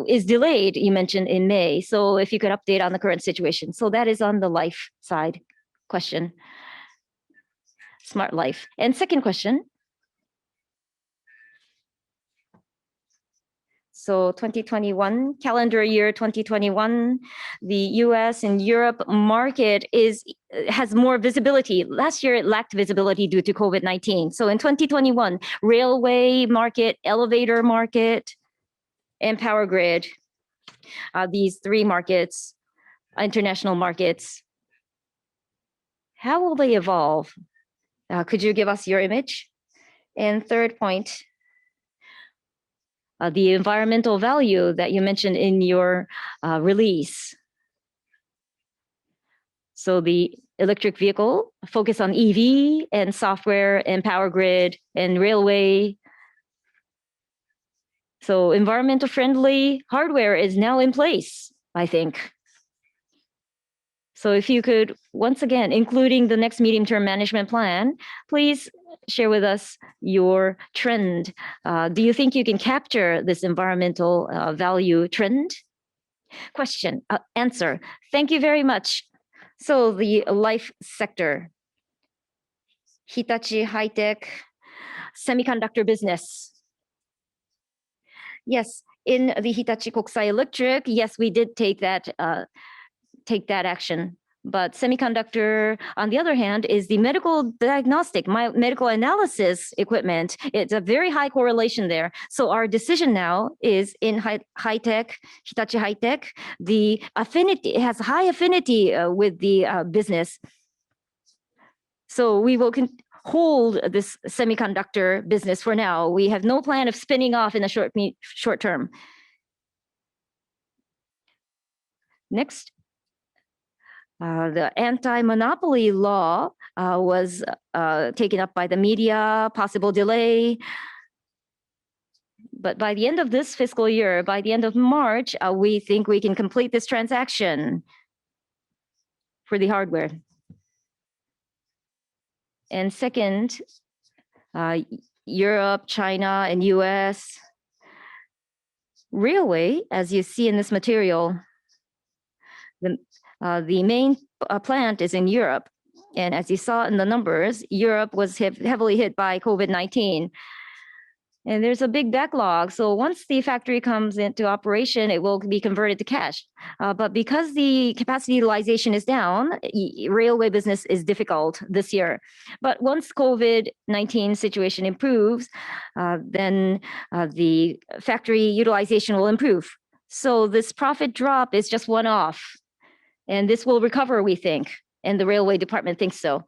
is delayed, you mentioned in May. So if you could update on the current situation. So that is on the life side question. Smart Life. And second question. So 2021, calendar year 2021, the US and Europe market has more visibility. Last year, it lacked visibility due to COVID-19. So in 2021, railway market, elevator market, and power grid, these 3 markets, international markets, how will they evolve? Could you give us your image? And third point, the environmental value that you mentioned in your release. So the electric vehicle, focus on EV and software and power grid and railway. So environmental friendly hardware is now in place, I think. So if you could, once again, including the next medium-term management plan, please share with us your trend. Do you think you can capture this environmental value trend? Question, answer. Thank you very much. So the life sector, Hitachi High-Tech, semiconductor business. Yes, in the Hitachi Kokusai Electric, yes, we did take that action. But semiconductor, on the other hand, is the medical diagnostic, medical analysis equipment. It's a very high correlation there. So our decision now is in High-Tech, Hitachi High-Tech, the affinity, it has high affinity with the business. So we will hold this semiconductor business for now. We have no plan of spinning off in the short term. Next. The anti-monopoly law was taken up by the media, possible delay. But by the end of this fiscal year, by the end of March, we think we can complete this transaction for the hardware. And second, Europe, China, and US. Railway, as you see in this material, the main plant is in Europe. And as you saw in the numbers, Europe was heavily hit by COVID-19. And there's a big backlog. So once the factory comes into operation, it will be converted to cash. But because the capacity utilization is down, railway business is difficult this year. But once COVID-19 situation improves, then the factory utilization will improve. So this profit drop is just one-off. And this will recover, we think. And the railway department thinks so.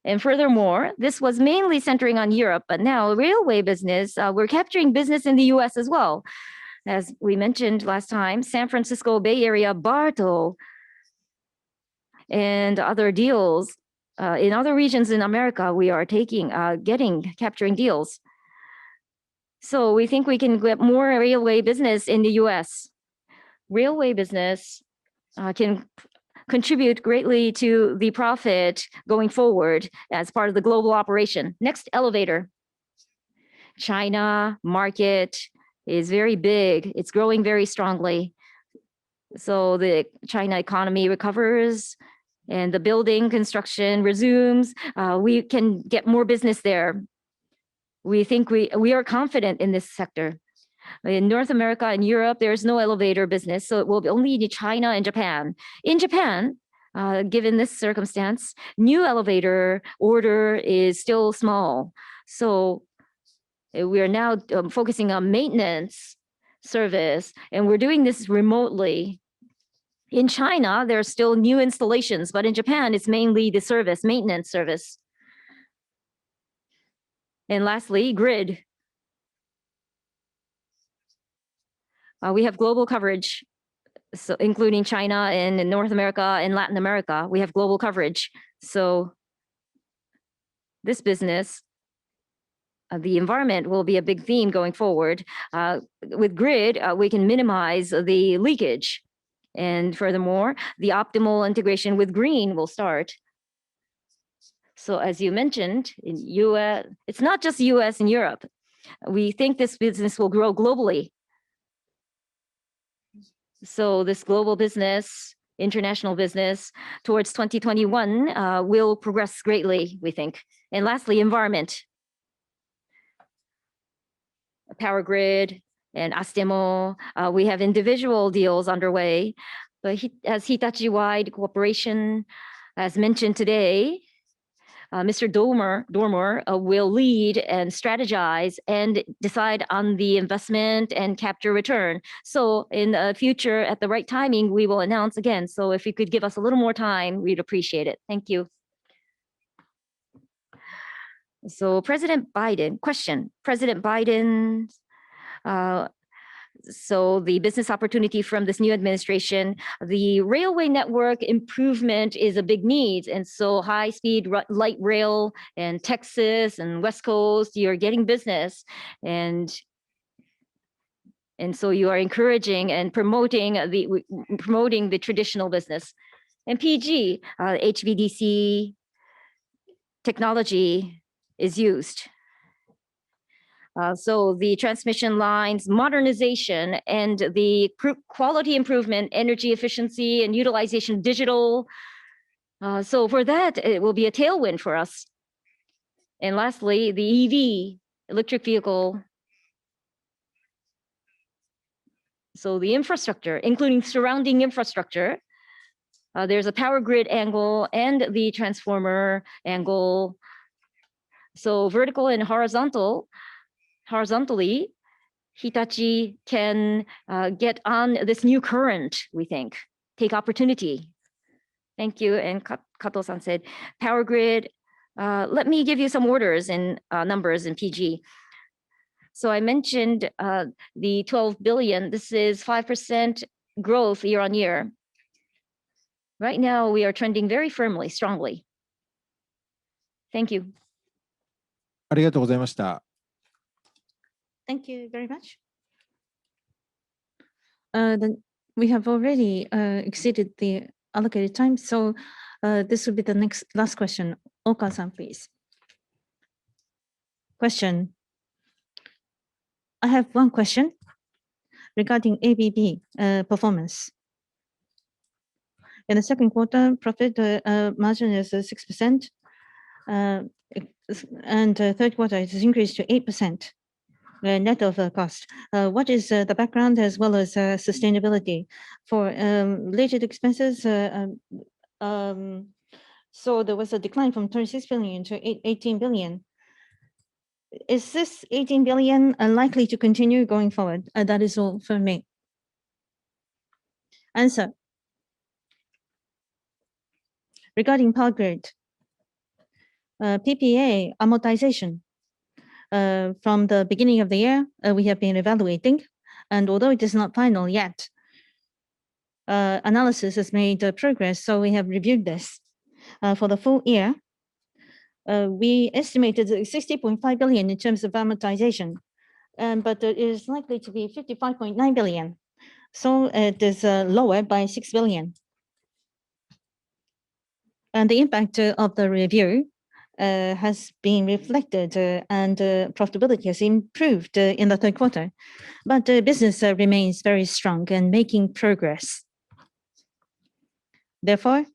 And furthermore, this was mainly centering on Europe, but now railway business, we're capturing business in the US as well. As we mentioned last time, San Francisco Bay Area, Bartow, and other deals in other regions in America, we are capturing deals. So we think we can get more railway business in the US. Railway business can contribute greatly to the profit going forward as part of the global operation. Next, elevator. China market is very big. It's growing very strongly. So the China economy recovers and the building construction resumes. We can get more business there. We think we are confident in this sector. In North America and Europe, there is no elevator business, so it will be only in China and Japan. In Japan, given this circumstance, new elevator order is still small. So we are now focusing on maintenance service, and we're doing this remotely. In China, there are still new installations, but in Japan, it's mainly the service, maintenance service. And lastly, grid. We have global coverage, so including China and North America and Latin America. We have global coverage. So this business, the environment will be a big theme going forward. With grid, we can minimize the leakage. And furthermore, the optimal integration with green will start. So as you mentioned, in US, it's not just US and Europe. We think this business will grow globally. So this global business, international business towards 2021 will progress greatly, we think. And lastly, environment. Power grid and Astemo, we have individual deals underway. But as Hitachi-wide cooperation, as mentioned today, Mr. Dormer will lead and strategize and decide on the investment and capture return. So in the future, at the right timing, we will announce again. So if you could give us a little more time, we'd appreciate it. Thank you. So President Biden, question. President Biden, so the business opportunity from this new administration, the railway network improvement is a big need. And so high-speed light rail in Texas and West Coast, you're getting business. And so you are encouraging and promoting the traditional business. And PG, HVDC technology is used. So the transmission lines, modernization, and the quality improvement, energy efficiency, and utilization digital. So for that, it will be a tailwind for us. And lastly, the EV, electric vehicle. So the infrastructure, including surrounding infrastructure, there's a power grid angle and the transformer angle. So vertical and horizontally, Hitachi can get on this new current, we think, take opportunity. Thank you. And Kato-san said, power grid, let me give you some orders and numbers in PG. So I mentioned the 12 billion, this is 5% growth year on year. Right now, we are trending very firmly, strongly. Thank you. ありがとうございました。Thank you very much. Then we have already exceeded the allocated time, so this will be the last question. Oka-san, please. Question. I have one question regarding ABB performance. In the second quarter, profit margin is 6%, and third quarter it has increased to 8%. net of cost. What is the background as well as sustainability for related expenses? So there was a decline from 36 billion to 18 billion. Is this 18 billion likely to continue going forward? That is all for me. Answer. Regarding power grid, PPA amortization, from the beginning of the year, we have been evaluating, and although it is not final yet, analysis has made progress, so we have reviewed this. For the full year, we estimated 60.5 billion in terms of amortization, but it is likely to be 55.9 billion. So it is lower by 6 billion. And the impact of the review has been reflected, and profitability has improved in the third quarter. But business remains very strong and making progress. Therefore,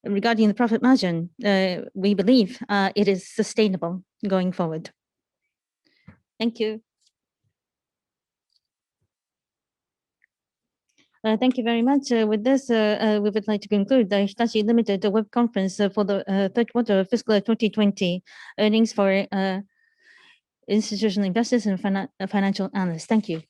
regarding the profit margin, we believe it is sustainable going forward. Thank you. Thank you very much. With this, we would like to conclude the Hitachi Limited web conference for the third quarter of fiscal 2020 earnings for institutional investors and financial analysts. Thank you.